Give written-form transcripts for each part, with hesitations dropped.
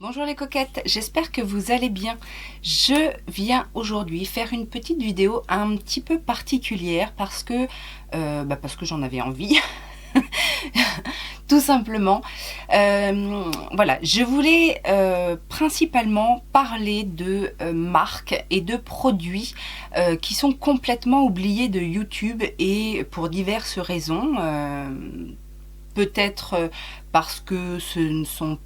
Bonjour les coquettes, j'espère que vous allez bien. Je viens aujourd'hui faire une petite vidéo un petit peu particulière parce que j'en avais envie. Tout simplement. Voilà, je voulais principalement parler de marques et de produits qui sont complètement oubliés de YouTube et pour diverses raisons. Peut-être parce que ce ne sont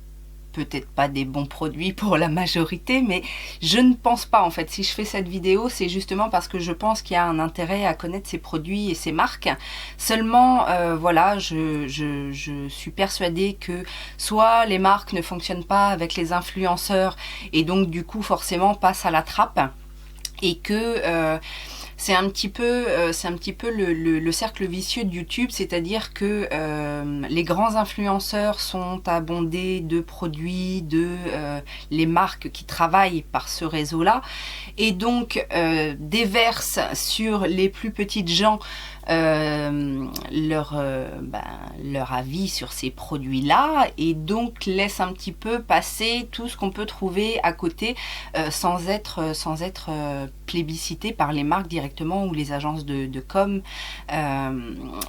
peut-être pas des bons produits pour la majorité, mais je ne pense pas en fait. Si je fais cette vidéo, c'est justement parce que je pense qu'il y a un intérêt à connaître ces produits et ces marques. Seulement, voilà, je suis persuadée que soit les marques ne fonctionnent pas avec les influenceurs et donc du coup forcément passent à la trappe et que c'est un petit peu le cercle vicieux de YouTube, c'est-à-dire que les grands influenceurs sont abondés de produits, les marques qui travaillent par ce réseau-là, et donc déversent sur les plus petites gens leur avis sur ces produits-là, et donc laisse un petit peu passer tout ce qu'on peut trouver à côté sans être plébiscité par les marques directement ou les agences de com.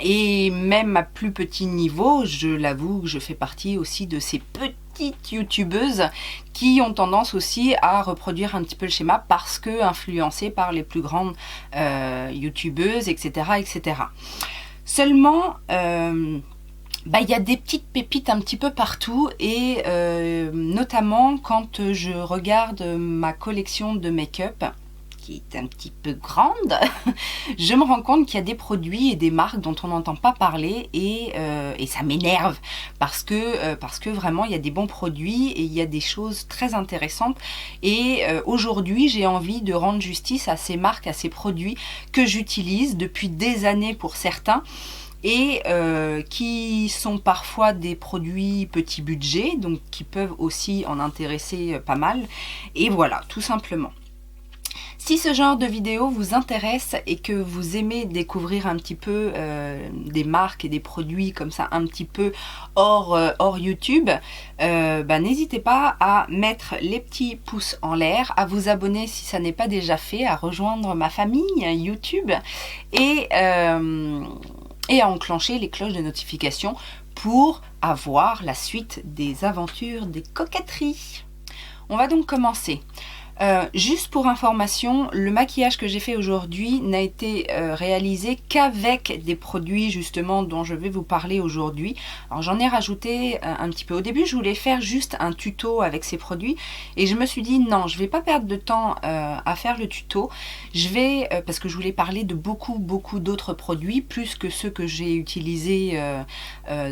Et même à plus petit niveau, je l'avoue, je fais partie aussi de ces petites youtubeuses qui ont tendance aussi à reproduire un petit peu le schéma parce que influencées par les plus grandes youtubeuses, etc., etc. Seulement, il y a des petites pépites un petit peu partout et notamment quand je regarde ma collection de make-up qui est un petit peu grande, je me rends compte qu'il y a des produits et des marques dont on n'entend pas parler et ça m'énerve parce que vraiment il y a des bons produits et il y a des choses très intéressantes et aujourd'hui j'ai envie de rendre justice à ces marques, à ces produits que j'utilise depuis des années pour certains et qui sont parfois des produits petit budget, donc qui peuvent aussi en intéresser pas mal, et voilà, tout simplement. Si ce genre de vidéo vous intéresse et que vous aimez découvrir un petit peu des marques et des produits comme ça un petit peu hors YouTube, n'hésitez pas à mettre les petits pouces en l'air, à vous abonner si ça n'est pas déjà fait, à rejoindre ma famille YouTube et à enclencher les cloches de notification pour avoir la suite des aventures des coquetteries. On va donc commencer. Juste pour information, le maquillage que j'ai fait aujourd'hui n'a été réalisé qu'avec des produits justement dont je vais vous parler aujourd'hui. Alors j'en ai rajouté un petit peu. Au début je voulais faire juste un tuto avec ces produits et je me suis dit non, je vais pas perdre de temps à faire le tuto. Je vais, parce que je voulais parler de beaucoup d'autres produits, plus que ceux que j'ai utilisés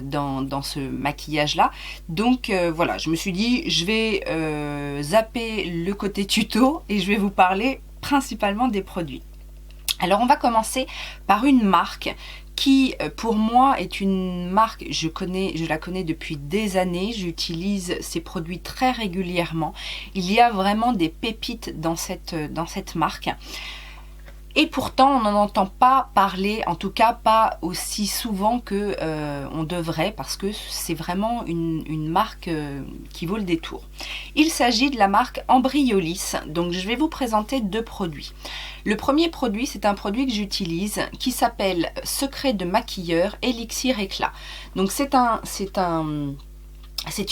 dans ce maquillage là. Donc voilà, je me suis dit je vais zapper le côté tuto et je vais vous parler principalement des produits. Alors on va commencer par une marque qui pour moi est une marque, je la connais depuis des années, j'utilise ces produits très régulièrement. Il y a vraiment des pépites dans cette marque. Et pourtant, on n'en entend pas parler, en tout cas pas aussi souvent que on devrait, parce que c'est vraiment une marque qui vaut le détour. Il s'agit de la marque Embryolisse. Donc je vais vous présenter deux produits. Le premier produit, c'est un produit que j'utilise qui s'appelle Secret de maquilleur Elixir Éclat. Donc c'est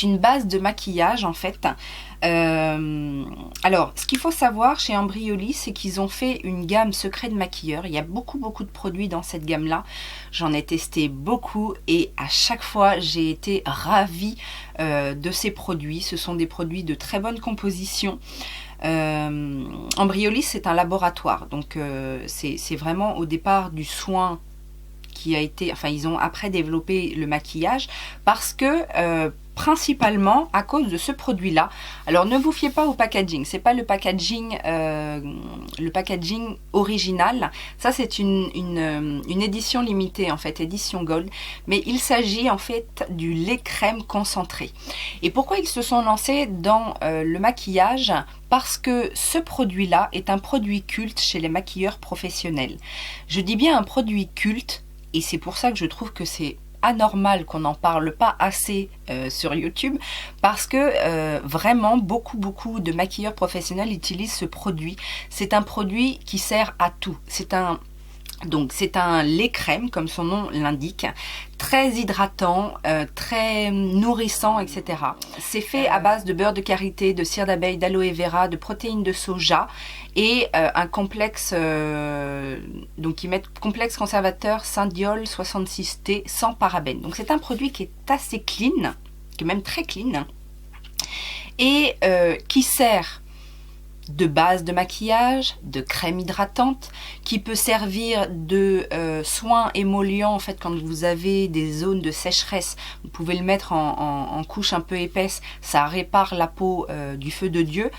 une base de maquillage en fait. Alors, ce qu'il faut savoir chez Embryolisse, c'est qu'ils ont fait une gamme secret de maquilleur. Il y a beaucoup de produits dans cette gamme-là. J'en ai testé beaucoup et à chaque fois, j'ai été ravie de ces produits. Ce sont des produits de très bonne composition. Embryolisse, c'est un laboratoire. Donc, c'est vraiment au départ du soin qui a été... Enfin, ils ont après développé le maquillage parce que... principalement à cause de ce produit là. Alors ne vous fiez pas au packaging, c'est pas le packaging original, ça c'est une édition limitée en fait, édition gold, mais il s'agit en fait du lait crème concentré. Et pourquoi ils se sont lancés dans le maquillage? Parce que ce produit là est un produit culte chez les maquilleurs professionnels. Je dis bien un produit culte et c'est pour ça que je trouve que c'est anormal qu'on n'en parle pas assez sur YouTube, parce que vraiment beaucoup de maquilleurs professionnels utilisent ce produit. C'est un produit qui sert à tout. C'est un lait crème, comme son nom l'indique, très hydratant, très nourrissant, etc. C'est fait à base de beurre de karité, de cire d'abeille, d'aloe vera, de protéines de soja et un complexe, donc ils mettent complexe conservateur Syndiol 66T sans parabènes. Donc c'est un produit qui est assez clean, qui est même très clean, et qui sert de base de maquillage, de crème hydratante, qui peut servir de soin émollient. En fait, quand vous avez des zones de sécheresse, vous pouvez le mettre en couche un peu épaisse, ça répare la peau du feu de Dieu.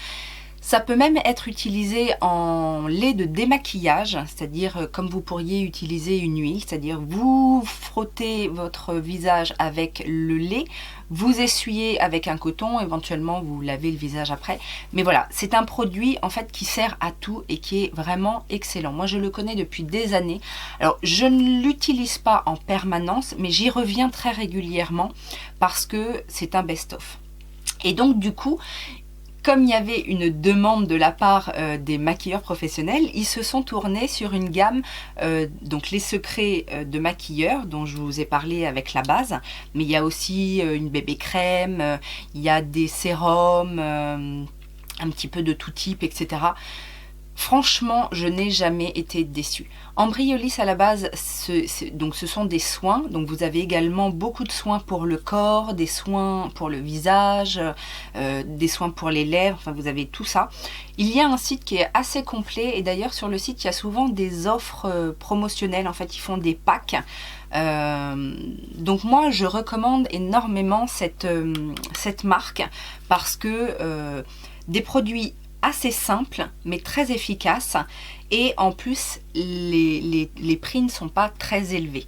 Ça peut même être utilisé en lait de démaquillage, c'est-à-dire comme vous pourriez utiliser une huile, c'est-à-dire vous frottez votre visage avec le lait, vous essuyez avec un coton, éventuellement vous lavez le visage après. Mais voilà, c'est un produit en fait qui sert à tout et qui est vraiment excellent. Moi je le connais depuis des années. Alors je ne l'utilise pas en permanence, mais j'y reviens très régulièrement parce que c'est un best-of. Et donc du coup, comme il y avait une demande de la part des maquilleurs professionnels, ils se sont tournés sur une gamme, donc les secrets de maquilleurs dont je vous ai parlé avec la base, mais il y a aussi une bébé crème, il y a des sérums, un petit peu de tout type, etc. Franchement, je n'ai jamais été déçue. Embryolisse à la base, ce sont des soins. Donc vous avez également beaucoup de soins pour le corps, des soins pour le visage, des soins pour les lèvres. Enfin, vous avez tout ça. Il y a un site qui est assez complet. Et d'ailleurs, sur le site, il y a souvent des offres promotionnelles. En fait, ils font des packs. Donc moi, je recommande énormément cette marque parce que des produits assez simple mais très efficace, et en plus les prix ne sont pas très élevés.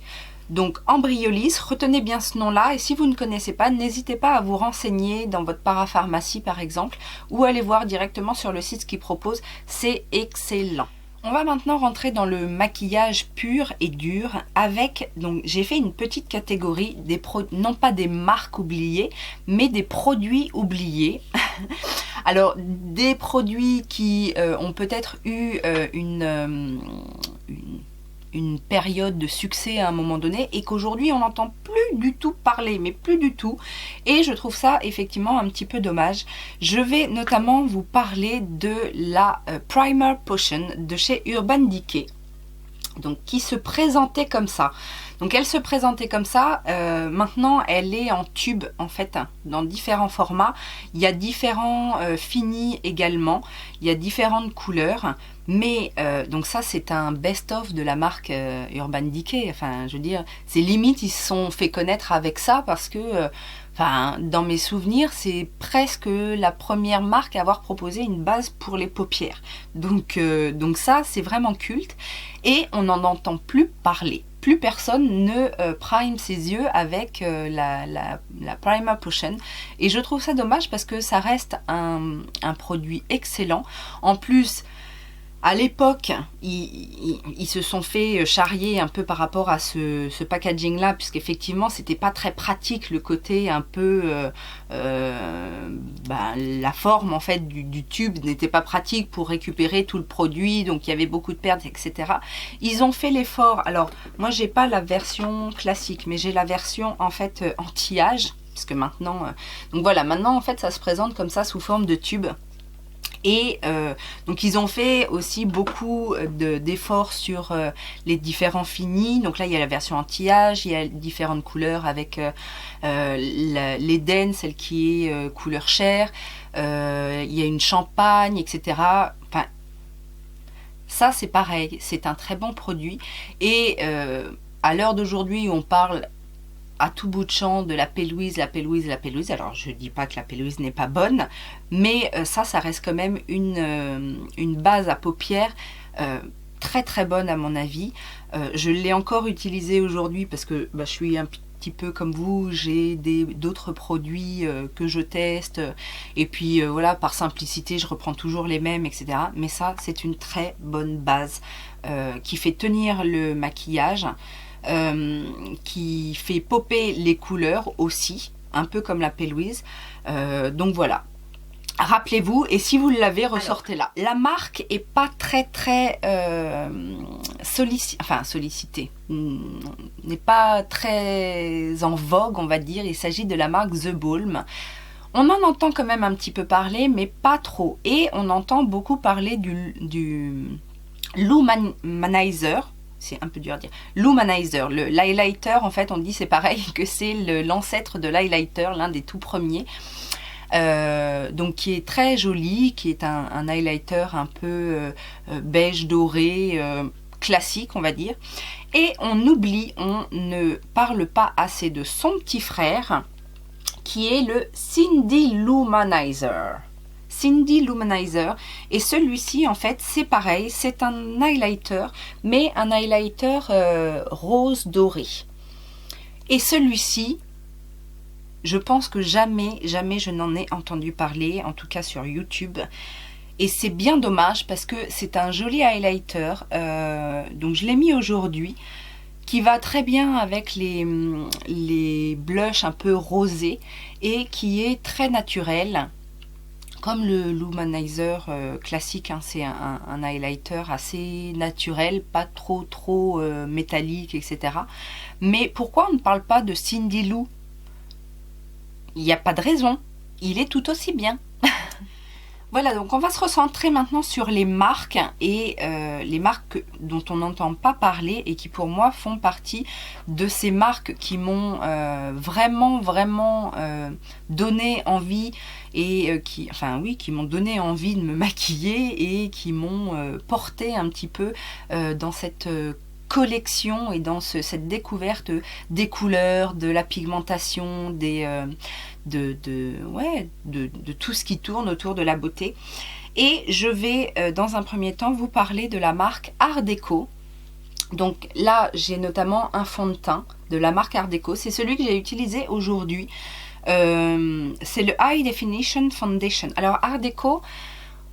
Donc Embryolisse, retenez bien ce nom là, et si vous ne connaissez pas, n'hésitez pas à vous renseigner dans votre parapharmacie par exemple, ou aller voir directement sur le site ce qu'ils proposent, c'est excellent. On va maintenant rentrer dans le maquillage pur et dur avec, donc j'ai fait une petite catégorie, non pas des marques oubliées, mais des produits oubliés. Alors, des produits qui ont peut-être eu une période de succès à un moment donné et qu'aujourd'hui on n'entend plus du tout parler, mais plus du tout, et je trouve ça effectivement un petit peu dommage. Je vais notamment vous parler de la Primer Potion de chez Urban Decay, donc qui se présentait comme ça. Donc elle se présentait comme ça, maintenant elle est en tube en fait, dans différents formats. Il y a différents finis également, il y a différentes couleurs, mais donc ça c'est un best-of de la marque Urban Decay. Enfin je veux dire, c'est limite ils se sont fait connaître avec ça parce que enfin, dans mes souvenirs, c'est presque la première marque à avoir proposé une base pour les paupières. Donc ça, c'est vraiment culte. Et on n'en entend plus parler. Plus personne ne prime ses yeux avec la Primer Potion. Et je trouve ça dommage parce que ça reste un produit excellent. En plus, à l'époque, ils se sont fait charrier un peu par rapport à ce packaging-là, puisqu'effectivement, c'était pas très pratique, le côté un peu... la forme, en fait, du tube n'était pas pratique pour récupérer tout le produit, donc il y avait beaucoup de pertes, etc. Ils ont fait l'effort. Alors, moi, j'ai pas la version classique, mais j'ai la version, en fait, anti-âge, puisque maintenant... donc voilà, maintenant, en fait, ça se présente comme ça, sous forme de tube. Et donc ils ont fait aussi beaucoup d'efforts sur les différents finis. Donc là il y a la version anti-âge, il y a différentes couleurs avec l'Eden, celle qui est couleur chair, il y a une champagne, etc. Enfin, ça c'est pareil, c'est un très bon produit. Et à l'heure d'aujourd'hui on parle à tout bout de champ de la P-Louise, la P-Louise, la P-Louise. Alors je dis pas que la P-Louise n'est pas bonne, mais ça reste quand même une base à paupières très très bonne à mon avis. Je l'ai encore utilisée aujourd'hui parce que je suis un petit peu comme vous, j'ai d'autres produits que je teste, et puis voilà, par simplicité je reprends toujours les mêmes, etc. Mais ça c'est une très bonne base qui fait tenir le maquillage. qui fait popper les couleurs aussi, un peu comme la P-Louise. Donc voilà. Rappelez-vous, et si vous l'avez, ressortez-la. La marque est pas très sollicitée, n'est pas très en vogue, on va dire. Il s'agit de la marque The Balm. On en entend quand même un petit peu parler, mais pas trop. Et on entend beaucoup parler du Lumanizer. C'est un peu dur à dire. Lumanizer, l'highlighter, en fait, on dit c'est pareil que c'est l'ancêtre de l'highlighter, l'un des tout premiers. Donc qui est très joli, qui est un highlighter un peu beige doré, classique on va dire. Et on ne parle pas assez de son petit frère, qui est le Cindy Lumanizer. Cindy Lumanizer, et celui-ci en fait c'est pareil, c'est un highlighter, mais un highlighter rose doré. Et celui-ci, je pense que jamais je n'en ai entendu parler, en tout cas sur YouTube. Et c'est bien dommage parce que c'est un joli highlighter. Donc je l'ai mis aujourd'hui, qui va très bien avec les blushs un peu rosés et qui est très naturel. Comme le Lumanizer classique, hein, c'est un highlighter assez naturel, pas trop métallique, etc. Mais pourquoi on ne parle pas de Cindy Lou? Il n'y a pas de raison, il est tout aussi bien. Voilà, donc on va se recentrer maintenant sur les marques et les marques dont on n'entend pas parler et qui pour moi font partie de ces marques qui m'ont vraiment donné envie et qui m'ont donné envie de me maquiller et qui m'ont porté un petit peu dans cette collection et dans cette découverte des couleurs, de la pigmentation, de tout ce qui tourne autour de la beauté. Et je vais dans un premier temps vous parler de la marque Art Deco. Donc là j'ai notamment un fond de teint de la marque Art Deco, c'est celui que j'ai utilisé aujourd'hui. C'est le High Definition Foundation. Alors Art Deco,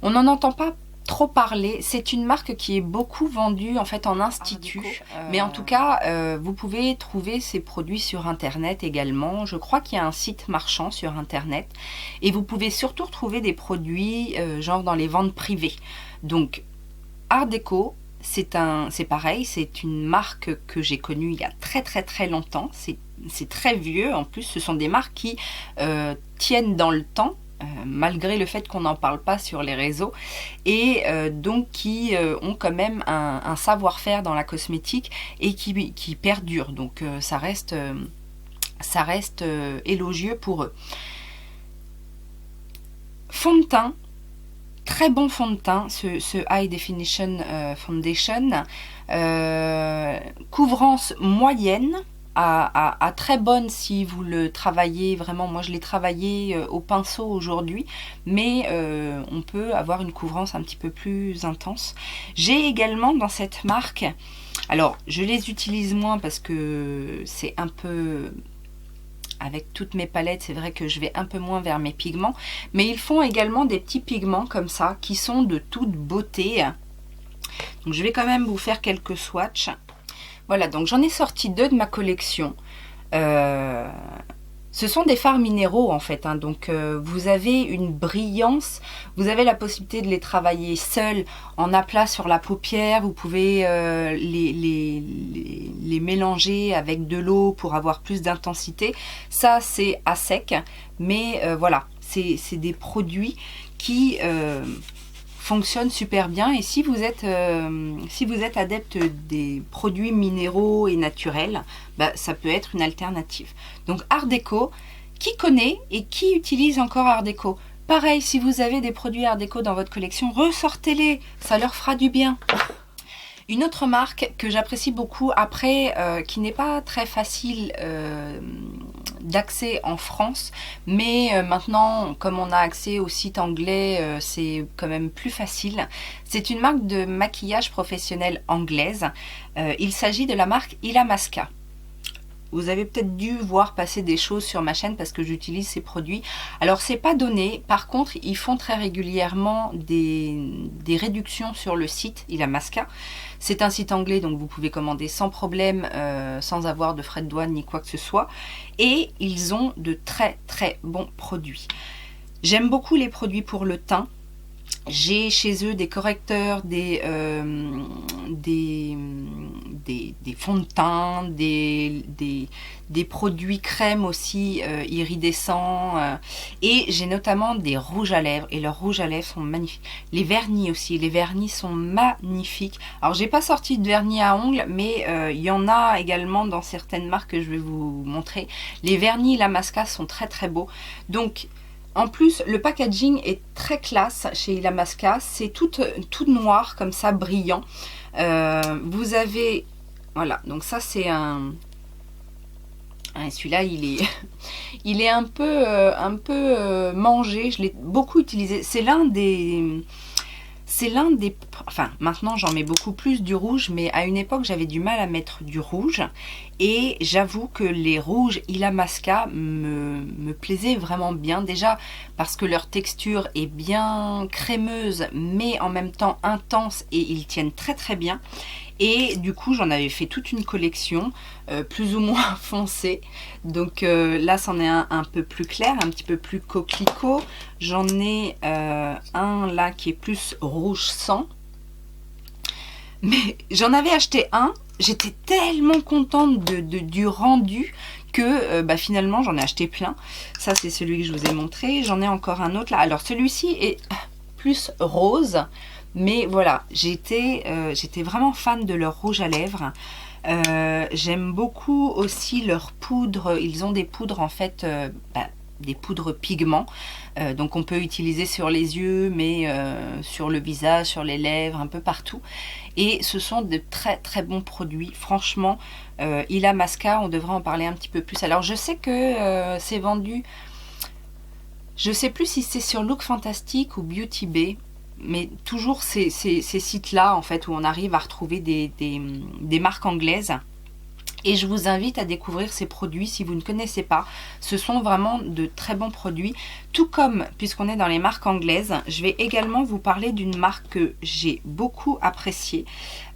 on n'en entend pas trop parler, c'est une marque qui est beaucoup vendue en fait en institut, mais en tout cas vous pouvez trouver ces produits sur internet également. Je crois qu'il y a un site marchand sur internet et vous pouvez surtout retrouver des produits genre dans les ventes privées. Donc Art Deco, c'est pareil, c'est une marque que j'ai connue il y a très longtemps, c'est très vieux, en plus ce sont des marques qui tiennent dans le temps, malgré le fait qu'on n'en parle pas sur les réseaux, et donc qui ont quand même un savoir-faire dans la cosmétique et qui perdure, donc ça reste élogieux pour eux. Fond de teint, très bon fond de teint, ce High Definition Foundation, couvrance moyenne, à très bonne si vous le travaillez vraiment. Moi je l'ai travaillé au pinceau aujourd'hui, mais on peut avoir une couvrance un petit peu plus intense. J'ai également dans cette marque, alors je les utilise moins parce que c'est un peu, avec toutes mes palettes c'est vrai que je vais un peu moins vers mes pigments, mais ils font également des petits pigments comme ça qui sont de toute beauté. Donc je vais quand même vous faire quelques swatchs. Voilà, donc j'en ai sorti 2 de ma collection. Ce sont des fards minéraux en fait, hein, donc vous avez une brillance, vous avez la possibilité de les travailler seuls en aplat sur la paupière, vous pouvez les mélanger avec de l'eau pour avoir plus d'intensité. Ça c'est à sec, mais voilà, c'est des produits qui fonctionne super bien. Et si vous êtes adepte des produits minéraux et naturels, bah, ça peut être une alternative. Donc Art Deco, qui connaît et qui utilise encore Art Deco? Pareil, si vous avez des produits Art Deco dans votre collection, ressortez-les, ça leur fera du bien. Une autre marque que j'apprécie beaucoup, après, qui n'est pas très facile d'accès en France, mais maintenant comme on a accès au site anglais, c'est quand même plus facile. C'est une marque de maquillage professionnel anglaise. Il s'agit de la marque Illamasqua. vous avez peut-être dû voir passer des choses sur ma chaîne parce que j'utilise ces produits. Alors c'est pas donné, par contre ils font très régulièrement des réductions sur le site Illamasqua. C'est un site anglais, donc vous pouvez commander sans problème, sans avoir de frais de douane ni quoi que ce soit. Et ils ont de très très bons produits. J'aime beaucoup les produits pour le teint. J'ai chez eux des correcteurs, des fonds de teint, des produits crème aussi iridescents. Et j'ai notamment des rouges à lèvres. Et leurs rouges à lèvres sont magnifiques. Les vernis aussi. Les vernis sont magnifiques. Alors, j'ai pas sorti de vernis à ongles, mais il y en a également dans certaines marques que je vais vous montrer. Les vernis Illamasqua sont très très beaux. Donc, en plus, le packaging est très classe chez Illamasqua. C'est tout noir, comme ça, brillant. Vous avez... Voilà, donc ça, c'est un... Celui-là, il est un peu mangé. Je l'ai beaucoup utilisé. C'est l'un des... Enfin, maintenant, j'en mets beaucoup plus du rouge, mais à une époque, j'avais du mal à mettre du rouge. Et j'avoue que les rouges Illamasqua me plaisaient vraiment bien. Déjà parce que leur texture est bien crémeuse, mais en même temps intense, et ils tiennent très très bien. Et du coup, j'en avais fait toute une collection, plus ou moins foncée. Donc là, c'en est un peu plus clair, un petit peu plus coquelicot. J'en ai un là qui est plus rouge sang. Mais j'en avais acheté un. J'étais tellement contente du rendu que finalement, j'en ai acheté plein. Ça, c'est celui que je vous ai montré. J'en ai encore un autre là. Alors, celui-ci est plus rose. Mais voilà, j'étais vraiment fan de leur rouge à lèvres. J'aime beaucoup aussi leurs poudres. Ils ont des poudres en fait, des poudres pigments. Donc on peut utiliser sur les yeux, mais sur le visage, sur les lèvres, un peu partout. Et ce sont de très très bons produits. Franchement, Illamasqua, on devrait en parler un petit peu plus. Alors je sais que c'est vendu... Je sais plus si c'est sur Look Fantastic ou Beauty Bay. Mais toujours ces sites-là, en fait, où on arrive à retrouver des marques anglaises. Et je vous invite à découvrir ces produits si vous ne connaissez pas. Ce sont vraiment de très bons produits. Tout comme, puisqu'on est dans les marques anglaises, je vais également vous parler d'une marque que j'ai beaucoup appréciée.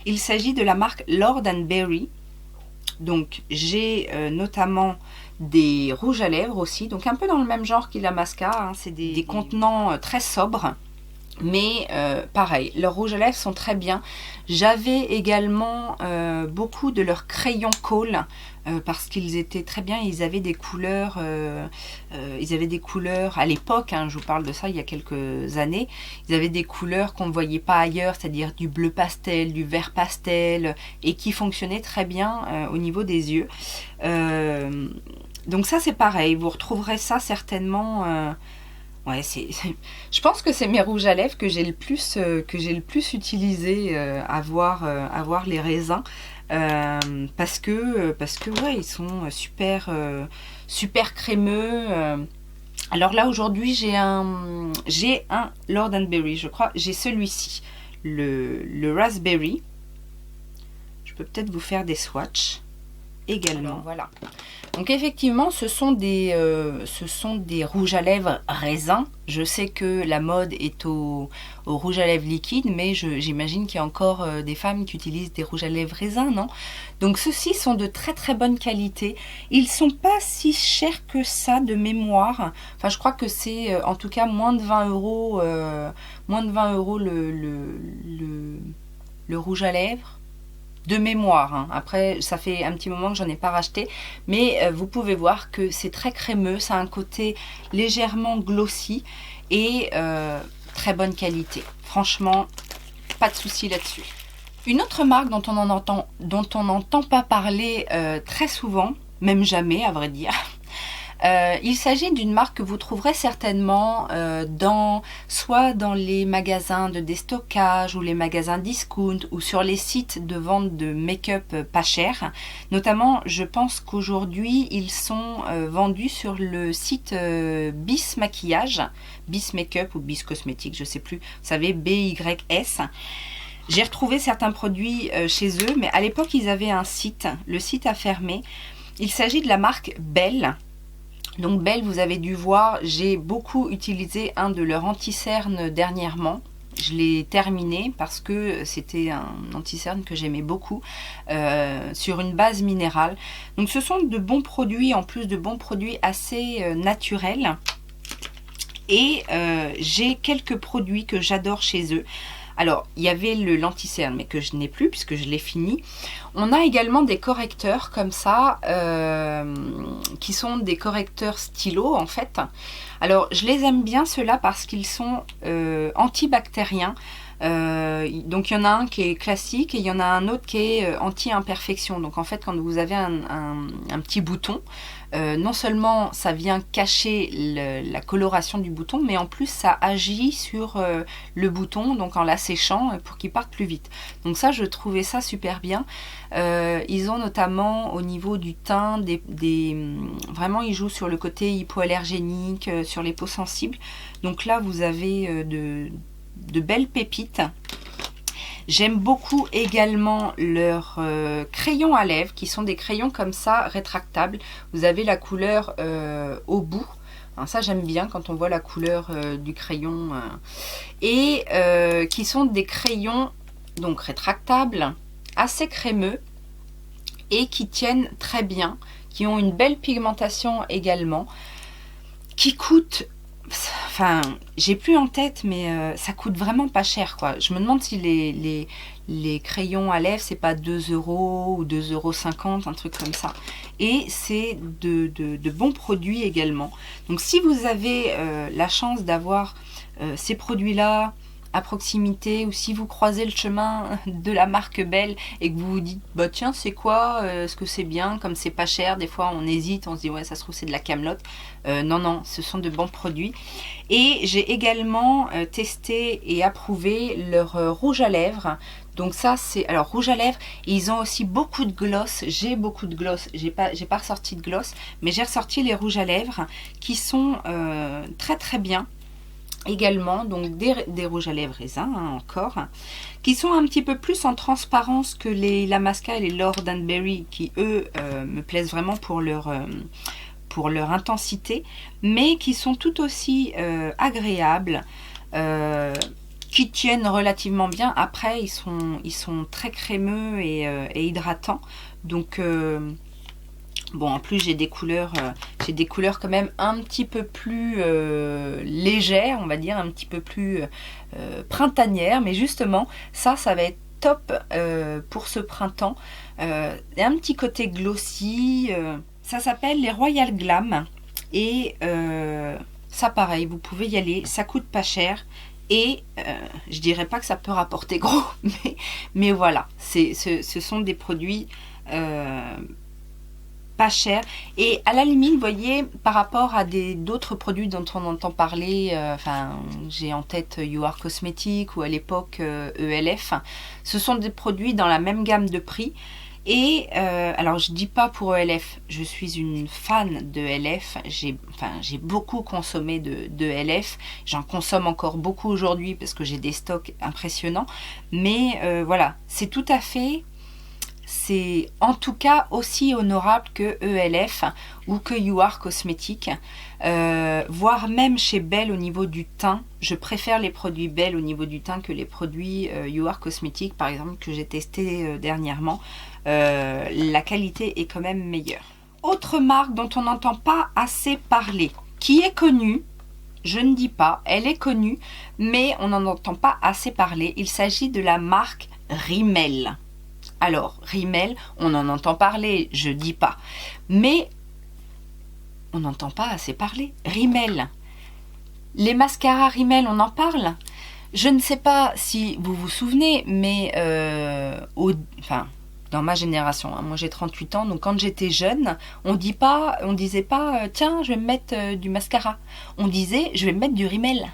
Il s'agit de la marque Lord & Berry. Donc, j'ai notamment des rouges à lèvres aussi. Donc, un peu dans le même genre qu'Illamasqua. Hein. C'est des contenants très sobres. Mais pareil, leurs rouges à lèvres sont très bien. J'avais également beaucoup de leurs crayons Kohl parce qu'ils étaient très bien. Ils avaient des couleurs, à l'époque, hein, je vous parle de ça il y a quelques années. Ils avaient des couleurs qu'on ne voyait pas ailleurs, c'est-à-dire du bleu pastel, du vert pastel, et qui fonctionnaient très bien au niveau des yeux. Donc ça c'est pareil, vous retrouverez ça certainement... Ouais, je pense que c'est mes rouges à lèvres que j'ai le plus utilisé à voir les raisins parce que ouais, ils sont super crémeux. Alors là aujourd'hui j'ai un Lord & Berry, je crois, j'ai celui-ci, le raspberry. Je peux peut-être vous faire des swatchs également. Alors, voilà. Donc effectivement, ce sont des rouges à lèvres raisins. Je sais que la mode est au rouge à lèvres liquide, mais j'imagine qu'il y a encore des femmes qui utilisent des rouges à lèvres raisins, non? Donc ceux-ci sont de très très bonne qualité. Ils sont pas si chers que ça de mémoire. Enfin, je crois que c'est en tout cas moins de 20 euros, le rouge à lèvres. De mémoire, hein. Après ça fait un petit moment que j'en ai pas racheté, mais vous pouvez voir que c'est très crémeux, ça a un côté légèrement glossy et très bonne qualité. Franchement, pas de souci là-dessus. Une autre marque dont on n'entend pas parler très souvent, même jamais à vrai dire, il s'agit d'une marque que vous trouverez certainement soit dans les magasins de déstockage ou les magasins discount ou sur les sites de vente de make-up pas cher. Notamment, je pense qu'aujourd'hui, ils sont vendus sur le site Bis Maquillage, Bis Makeup ou Bis Cosmétique, je sais plus. Vous savez, BYS. J'ai retrouvé certains produits chez eux, mais à l'époque, ils avaient un site. Le site a fermé. Il s'agit de la marque Belle. Donc Belle, vous avez dû voir, j'ai beaucoup utilisé un de leurs anti-cernes dernièrement. Je l'ai terminé parce que c'était un anti-cerne que j'aimais beaucoup, sur une base minérale. Donc ce sont de bons produits, en plus de bons produits assez naturels. Et j'ai quelques produits que j'adore chez eux. Alors, il y avait le lenticerne, mais que je n'ai plus puisque je l'ai fini. On a également des correcteurs comme ça, qui sont des correcteurs stylo en fait. Alors, je les aime bien ceux-là parce qu'ils sont antibactériens. Donc il y en a un qui est classique et il y en a un autre qui est anti-imperfection. Donc en fait, quand vous avez un petit bouton, non seulement ça vient cacher la coloration du bouton, mais en plus ça agit sur le bouton, donc en l'asséchant pour qu'il parte plus vite. Donc ça, je trouvais ça super bien. Ils ont notamment au niveau du teint vraiment ils jouent sur le côté hypoallergénique, sur les peaux sensibles. Donc là vous avez de belles pépites. J'aime beaucoup également leurs crayons à lèvres, qui sont des crayons comme ça, rétractables. Vous avez la couleur au bout. Alors ça, j'aime bien quand on voit la couleur du crayon. Et qui sont des crayons donc rétractables, assez crémeux, et qui tiennent très bien, qui ont une belle pigmentation également, qui coûtent... Enfin, j'ai plus en tête, mais ça coûte vraiment pas cher, quoi. Je me demande si les crayons à lèvres, c'est pas 2 € ou 2,50 €, un truc comme ça. Et c'est de bons produits également. Donc, si vous avez la chance d'avoir ces produits-là à proximité, ou si vous croisez le chemin de la marque Belle et que vous vous dites bah tiens c'est quoi, est-ce que c'est bien, comme c'est pas cher, des fois on hésite, on se dit ouais ça se trouve c'est de la camelote. Non, ce sont de bons produits. Et j'ai également testé et approuvé leur rouge à lèvres. Donc ça c'est, alors rouge à lèvres, et ils ont aussi beaucoup de gloss. J'ai beaucoup de gloss, j'ai pas ressorti de gloss, mais j'ai ressorti les rouges à lèvres qui sont très très bien également. Donc des rouges à lèvres raisins, hein, encore, qui sont un petit peu plus en transparence que les Illamasqua et les Lord Berry, qui eux me plaisent vraiment pour leur intensité, mais qui sont tout aussi agréables, qui tiennent relativement bien. Après ils sont très crémeux et hydratants. Donc bon, en plus j'ai des couleurs quand même un petit peu plus légères, on va dire, un petit peu plus printanières, mais justement ça va être top pour ce printemps. Un petit côté glossy, ça s'appelle les Royal Glam, et ça pareil, vous pouvez y aller, ça coûte pas cher. Et je dirais pas que ça peut rapporter gros, mais voilà, ce sont des produits pas cher. Et à la limite, vous voyez, par rapport à d'autres produits dont on entend parler, enfin, j'ai en tête You Are Cosmetics ou à l'époque ELF, ce sont des produits dans la même gamme de prix. Et alors je dis pas pour ELF, je suis une fan de ELF, j'ai beaucoup consommé de ELF, j'en consomme encore beaucoup aujourd'hui parce que j'ai des stocks impressionnants, mais voilà, c'est tout à fait, c'est en tout cas aussi honorable que ELF ou que You Are Cosmetics, voire même chez Belle au niveau du teint. Je préfère les produits Belle au niveau du teint que les produits You Are Cosmetics, par exemple, que j'ai testé dernièrement. La qualité est quand même meilleure. Autre marque dont on n'entend pas assez parler, qui est connue, je ne dis pas, elle est connue, mais on n'en entend pas assez parler. Il s'agit de la marque Rimmel. Alors, Rimmel, on en entend parler, je dis pas, mais on n'entend pas assez parler. Rimmel, les mascaras Rimmel, on en parle. Je ne sais pas si vous vous souvenez, mais dans ma génération, hein, moi j'ai 38 ans, donc quand j'étais jeune, on disait pas tiens, je vais me mettre du mascara. On disait je vais me mettre du Rimmel.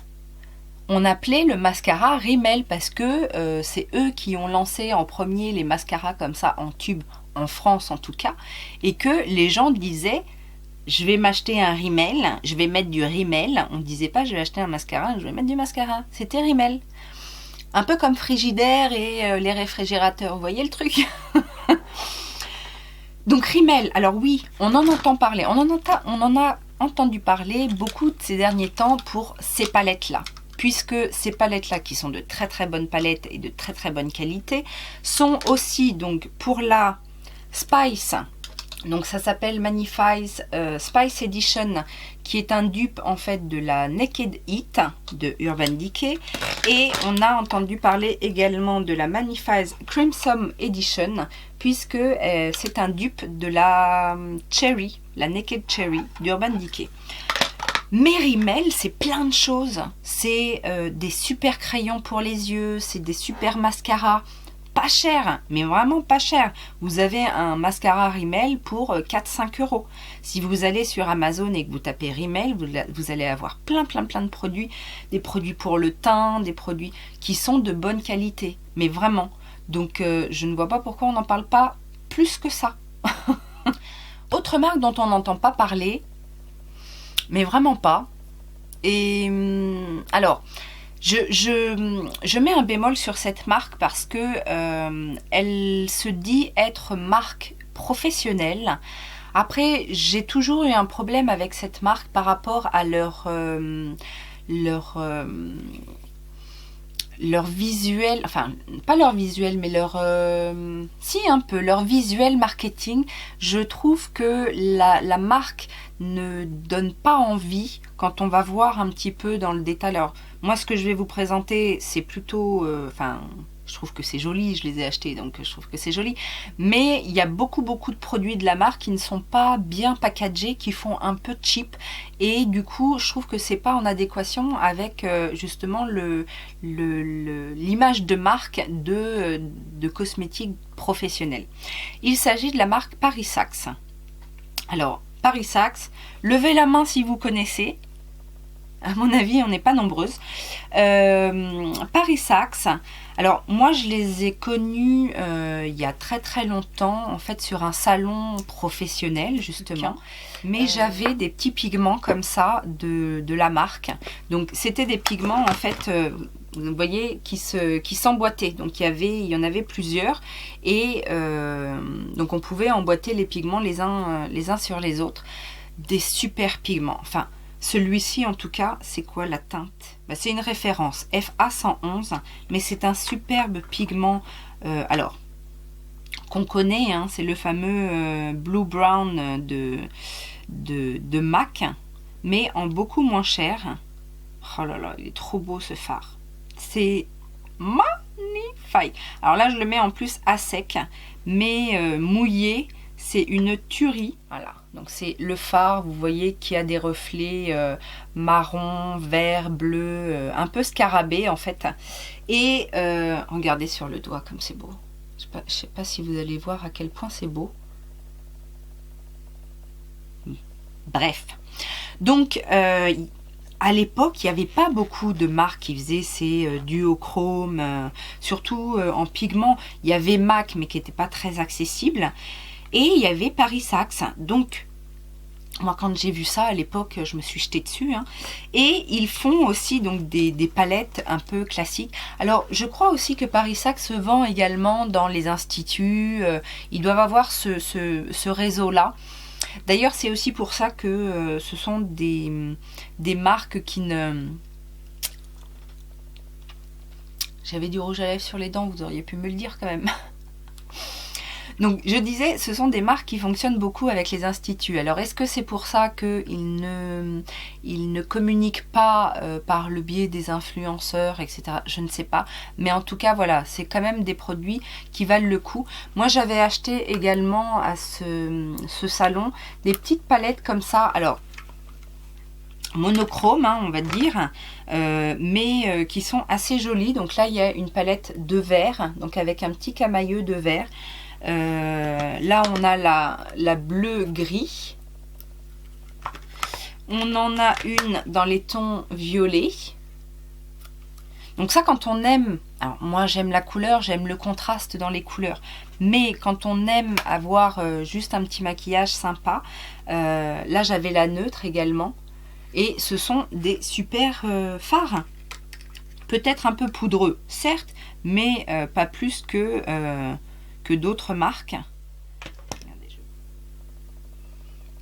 On appelait le mascara Rimmel parce que c'est eux qui ont lancé en premier les mascaras comme ça en tube, en France en tout cas, et que les gens disaient je vais m'acheter un Rimmel, je vais mettre du Rimmel. On ne disait pas je vais acheter un mascara, je vais mettre du mascara. C'était Rimmel. Un peu comme Frigidaire et les réfrigérateurs, vous voyez le truc. Donc Rimmel, alors oui, on en entend parler, on en a entendu parler beaucoup ces derniers temps pour ces palettes-là. Puisque ces palettes-là, qui sont de très très bonnes palettes et de très très bonne qualité, sont aussi donc pour la Spice. Donc ça s'appelle Magnifies Spice Edition, qui est un dupe en fait de la Naked Heat de Urban Decay. Et on a entendu parler également de la Magnifies Crimson Edition, puisque c'est un dupe de la Cherry, la Naked Cherry d'Urban Decay. Mais Rimmel, c'est plein de choses. C'est des super crayons pour les yeux, c'est des super mascaras. Pas cher, mais vraiment pas cher. Vous avez un mascara Rimmel pour 4-5 €. Si vous allez sur Amazon et que vous tapez Rimmel, vous allez avoir plein de produits. Des produits pour le teint, des produits qui sont de bonne qualité. Mais vraiment. Donc je ne vois pas pourquoi on n'en parle pas plus que ça. Autre marque dont on n'entend pas parler, mais vraiment pas. Et alors... Je mets un bémol sur cette marque parce que elle se dit être marque professionnelle. Après, j'ai toujours eu un problème avec cette marque par rapport à leur visuel, enfin pas leur visuel, mais leur si un peu leur visuel marketing. Je trouve que la marque ne donne pas envie quand on va voir un petit peu dans le détail. Alors moi, ce que je vais vous présenter, c'est plutôt enfin, je trouve que c'est joli, je les ai achetés, donc je trouve que c'est joli. Mais il y a beaucoup de produits de la marque qui ne sont pas bien packagés, qui font un peu cheap. Et du coup, je trouve que c'est pas en adéquation avec justement l'image de marque de cosmétiques professionnels. Il s'agit de la marque Paris Saxe. Alors, Paris Saxe, levez la main si vous connaissez. À mon avis, on n'est pas nombreuses. Paris Saxe. Alors, moi, je les ai connus il y a très longtemps, en fait, sur un salon professionnel, justement. Mais j'avais des petits pigments comme ça de la marque. Donc, c'était des pigments, en fait, vous voyez, qui s'emboîtaient. Donc, il y en avait plusieurs. Et donc, on pouvait emboîter les pigments les uns sur les autres. Des super pigments. Enfin, celui-ci, en tout cas, c'est quoi la teinte? Bah, c'est une référence, FA111, mais c'est un superbe pigment, alors, qu'on connaît, hein, c'est le fameux Blue Brown de MAC, mais en beaucoup moins cher. Oh là là, il est trop beau ce fard. C'est magnifique. Alors là, je le mets en plus à sec, mais mouillé, c'est une tuerie. Voilà. Donc c'est le fard, vous voyez, qui a des reflets marron, vert, bleu, un peu scarabée en fait. Et regardez sur le doigt comme c'est beau. Je sais pas si vous allez voir à quel point c'est beau. Bref. Donc à l'époque, il n'y avait pas beaucoup de marques qui faisaient ces duochromes, surtout en pigment. Il y avait MAC, mais qui n'était pas très accessible. Et il y avait Paris Saxe. Donc, moi, quand j'ai vu ça à l'époque, je me suis jetée dessus. Hein. Et ils font aussi donc des palettes un peu classiques. Alors, je crois aussi que Paris Saxe se vend également dans les instituts. Ils doivent avoir ce réseau-là. D'ailleurs, c'est aussi pour ça que ce sont des marques qui ne... J'avais du rouge à lèvres sur les dents, vous auriez pu me le dire quand même. Donc, je disais, ce sont des marques qui fonctionnent beaucoup avec les instituts. Alors, est-ce que c'est pour ça qu'ils ne communiquent pas par le biais des influenceurs, etc. Je ne sais pas. Mais en tout cas, voilà, c'est quand même des produits qui valent le coup. Moi, j'avais acheté également à ce salon des petites palettes comme ça. Alors, monochrome, hein, on va dire, mais qui sont assez jolies. Donc là, il y a une palette de vert, donc avec un petit camailleux de vert. Là on a la bleu gris, on en a une dans les tons violets. Donc ça, quand on aime, alors moi j'aime la couleur, j'aime le contraste dans les couleurs, mais quand on aime avoir juste un petit maquillage sympa, là j'avais la neutre également, et ce sont des super fards, peut-être un peu poudreux certes, mais pas plus que d'autres marques. Regardez,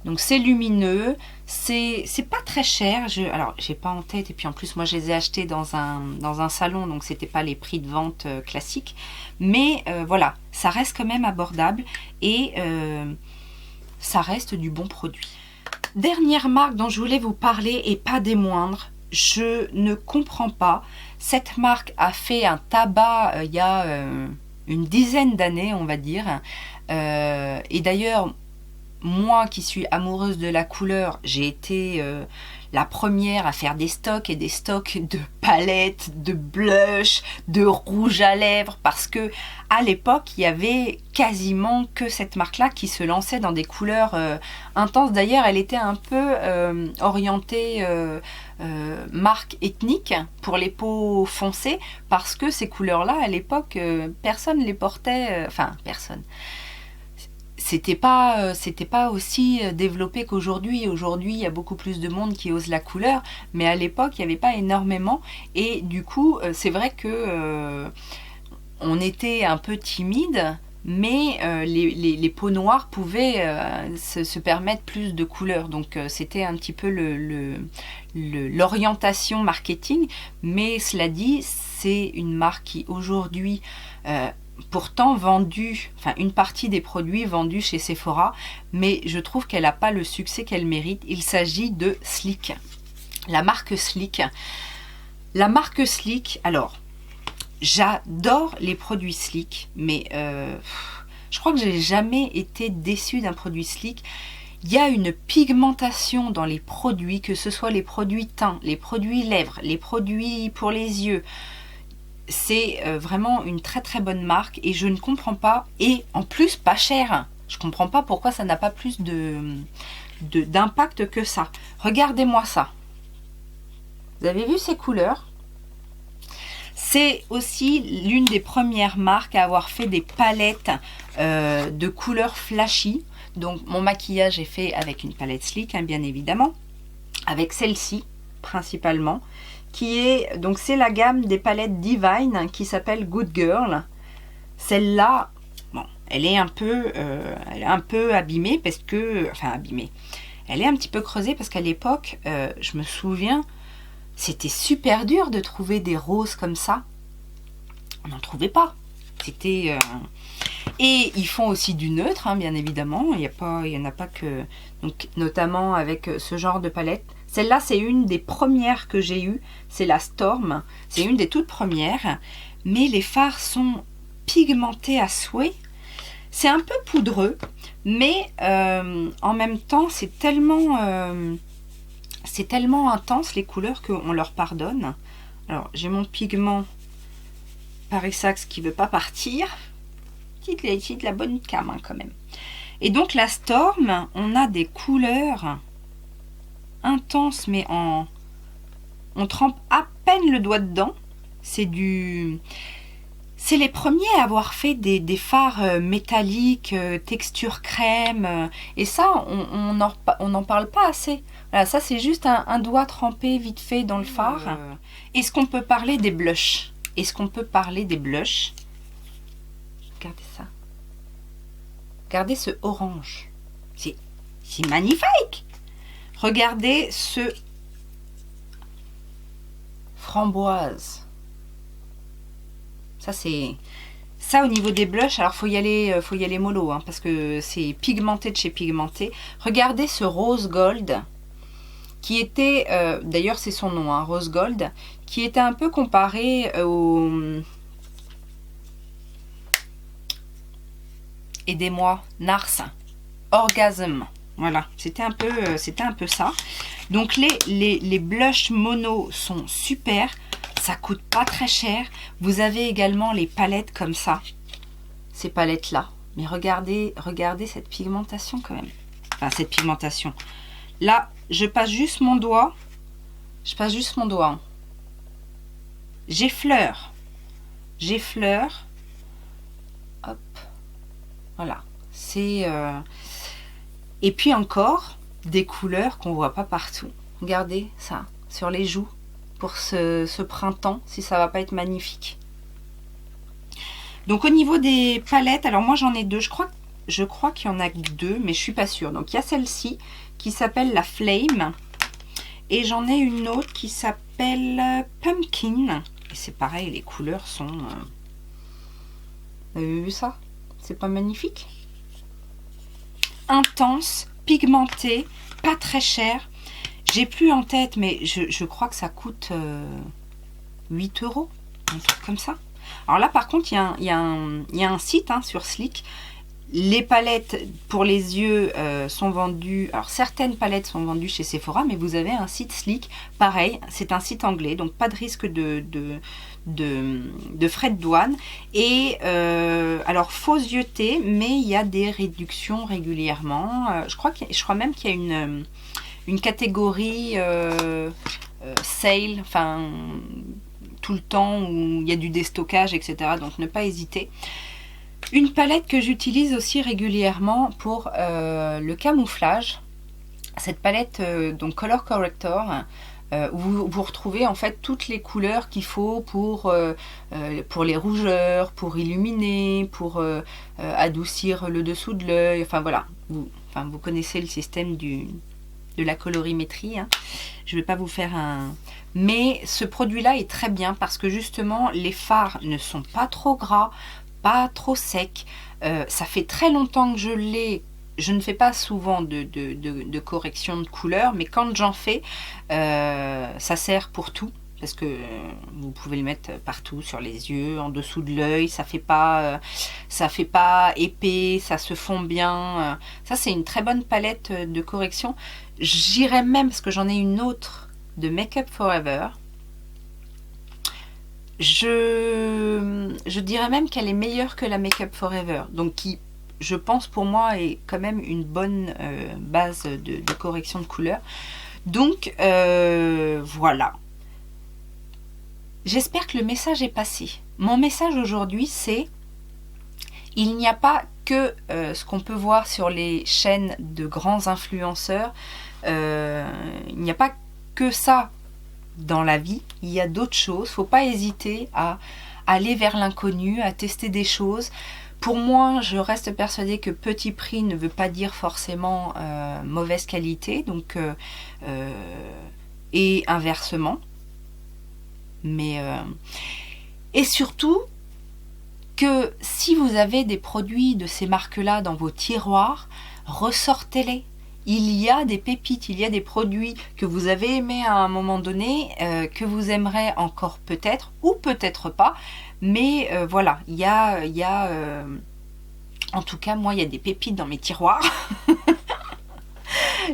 Donc c'est lumineux, c'est pas très cher. Alors j'ai pas en tête, et puis en plus moi je les ai achetés dans un salon, donc c'était pas les prix de vente classiques. Mais voilà, ça reste quand même abordable et ça reste du bon produit. Dernière marque dont je voulais vous parler, et pas des moindres, je ne comprends pas. Cette marque a fait un tabac il y a une dizaine d'années, on va dire. Et d'ailleurs, moi qui suis amoureuse de la couleur, j'ai été la première à faire des stocks et des stocks de palettes, de blush, de rouge à lèvres, parce que à l'époque, il y avait quasiment que cette marque-là qui se lançait dans des couleurs intenses. D'ailleurs, elle était un peu orientée marque ethnique pour les peaux foncées, parce que ces couleurs-là, à l'époque, personne les portait, enfin, personne. C'était pas aussi développé qu'aujourd'hui. Aujourd'hui, il y a beaucoup plus de monde qui ose la couleur, mais à l'époque, il n'y avait pas énormément. Et du coup, c'est vrai que on était un peu timide, mais les peaux noires pouvaient se permettre plus de couleurs. Donc, c'était un petit peu l'orientation marketing. Mais cela dit, c'est une marque qui aujourd'hui pourtant vendue, enfin une partie des produits vendus chez Sephora, mais je trouve qu'elle n'a pas le succès qu'elle mérite. Il s'agit de Sleek, la marque Sleek. La marque Sleek, alors j'adore les produits Sleek, mais je crois que j'ai jamais été déçue d'un produit Sleek. Il y a une pigmentation dans les produits, que ce soit les produits teint, les produits lèvres, les produits pour les yeux. C'est vraiment une très très bonne marque et je ne comprends pas, et en plus pas cher, je comprends pas pourquoi ça n'a pas plus d'impact que ça. Regardez-moi ça, vous avez vu ces couleurs? C'est aussi l'une des premières marques à avoir fait des palettes de couleurs flashy. Donc mon maquillage est fait avec une palette Sleek, hein, bien évidemment, avec celle-ci principalement, qui est, donc c'est la gamme des palettes Divine qui s'appelle Good Girl. Celle-là, bon, elle est un peu abîmée parce que, enfin abîmée, elle est un petit peu creusée parce qu'à l'époque, je me souviens, c'était super dur de trouver des roses comme ça. On n'en trouvait pas. C'était et ils font aussi du neutre, hein, bien évidemment. Il y en a pas que, donc notamment avec ce genre de palette. Celle-là, c'est une des premières que j'ai eues. C'est la Storm. C'est une des toutes premières. Mais les fards sont pigmentés à souhait. C'est un peu poudreux. Mais en même temps, c'est tellement intense les couleurs qu'on leur pardonne. Alors, j'ai mon pigment Paris Saxe qui ne veut pas partir. Petite de la bonne cam, hein, quand même. Et donc, la Storm, on a des couleurs intense, mais on trempe à peine le doigt dedans. C'est les premiers à avoir fait des fards métalliques, texture crème, et ça on n'en parle pas assez. Voilà, ça c'est juste un doigt trempé vite fait dans le fard. Est-ce qu'on peut parler des blushs? Regardez ça, regardez ce orange, c'est magnifique. Regardez ce framboise. Ça c'est ça au niveau des blushs. Alors faut y aller mollo, hein, parce que c'est pigmenté de chez pigmenté. Regardez ce rose gold qui était d'ailleurs c'est son nom, hein, rose gold, qui était un peu comparé au, aidez-moi, Nars Orgasm. Voilà, c'était un peu ça. Donc les blushs mono sont super, ça coûte pas très cher. Vous avez également les palettes comme ça, ces palettes là. Mais regardez cette pigmentation quand même. Enfin cette pigmentation. Là, je passe juste mon doigt. Hein. J'effleure. Hop, voilà. C'est et puis encore des couleurs qu'on voit pas partout. Regardez ça sur les joues pour ce printemps, si ça va pas être magnifique. Donc au niveau des palettes, alors moi j'en ai deux, je crois qu'il y en a que deux, mais je suis pas sûre. Donc il y a celle-ci qui s'appelle la Flame. Et j'en ai une autre qui s'appelle Pumpkin. Et c'est pareil, les couleurs sont... Vous avez vu ça? C'est pas magnifique? Intense, pigmenté, pas très cher. J'ai plus en tête, mais je crois que ça coûte 8 €, un truc comme ça. Alors là, par contre, il y a un site sur Sleek. Les palettes pour les yeux sont vendues. Alors, certaines palettes sont vendues chez Sephora, mais vous avez un site Sleek. Pareil, c'est un site anglais, donc pas de risque de frais de douane. Et alors, faut zioter, mais il y a des réductions régulièrement. Je crois même qu'il y a une catégorie sale, enfin tout le temps où il y a du déstockage, etc. Donc ne pas hésiter. Une palette que j'utilise aussi régulièrement pour le camouflage. Cette palette donc Color Corrector, où vous retrouvez en fait toutes les couleurs qu'il faut pour les rougeurs, pour illuminer, pour adoucir le dessous de l'œil. Enfin voilà, vous connaissez le système de la colorimétrie. Je ne vais pas vous faire un... Mais ce produit-là est très bien parce que justement, les fards ne sont pas trop gras, pas trop secs. Ça fait très longtemps que je l'ai. Je ne fais pas souvent de correction de couleur, mais quand j'en fais, ça sert pour tout. Parce que vous pouvez le mettre partout, sur les yeux, en dessous de l'œil, ça fait pas épais, ça se fond bien. Ça, c'est une très bonne palette de correction. J'irais même, parce que j'en ai une autre de Make Up Forever. Je dirais même qu'elle est meilleure que la Make Up Forever. Donc, qui, je pense, pour moi, est quand même une bonne base de correction de couleur. Donc, voilà. J'espère que le message est passé. Mon message aujourd'hui, c'est: il n'y a pas que ce qu'on peut voir sur les chaînes de grands influenceurs. Il n'y a pas que ça dans la vie. Il y a d'autres choses. Faut pas hésiter à aller vers l'inconnu, à tester des choses. Pour moi, je reste persuadée que petit prix ne veut pas dire forcément mauvaise qualité. Donc, et inversement. Mais et surtout que si vous avez des produits de ces marques-là dans vos tiroirs, ressortez-les. Il y a des pépites, il y a des produits que vous avez aimés à un moment donné, que vous aimerez encore peut-être, ou peut-être pas. Mais voilà, il y a en tout cas, moi, il y a des pépites dans mes tiroirs.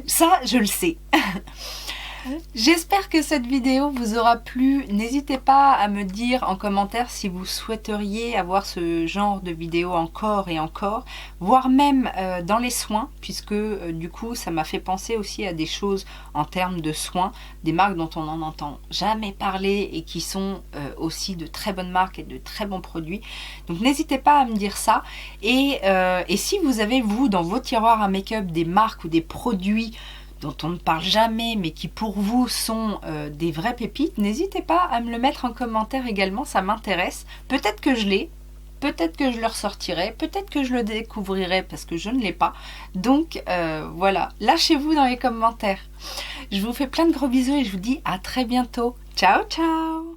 Ça, je le sais. J'espère que cette vidéo vous aura plu. N'hésitez pas à me dire en commentaire si vous souhaiteriez avoir ce genre de vidéo encore et encore, voire même dans les soins, puisque du coup ça m'a fait penser aussi à des choses en termes de soins, des marques dont on n'en entend jamais parler et qui sont aussi de très bonnes marques et de très bons produits. Donc n'hésitez pas à me dire ça. Et si vous avez, vous, dans vos tiroirs à make-up, des marques ou des produits dont on ne parle jamais, mais qui pour vous sont des vraies pépites, n'hésitez pas à me le mettre en commentaire également, ça m'intéresse. Peut-être que je l'ai, peut-être que je le ressortirai, peut-être que je le découvrirai parce que je ne l'ai pas. Donc voilà, lâchez-vous dans les commentaires. Je vous fais plein de gros bisous et je vous dis à très bientôt. Ciao, ciao!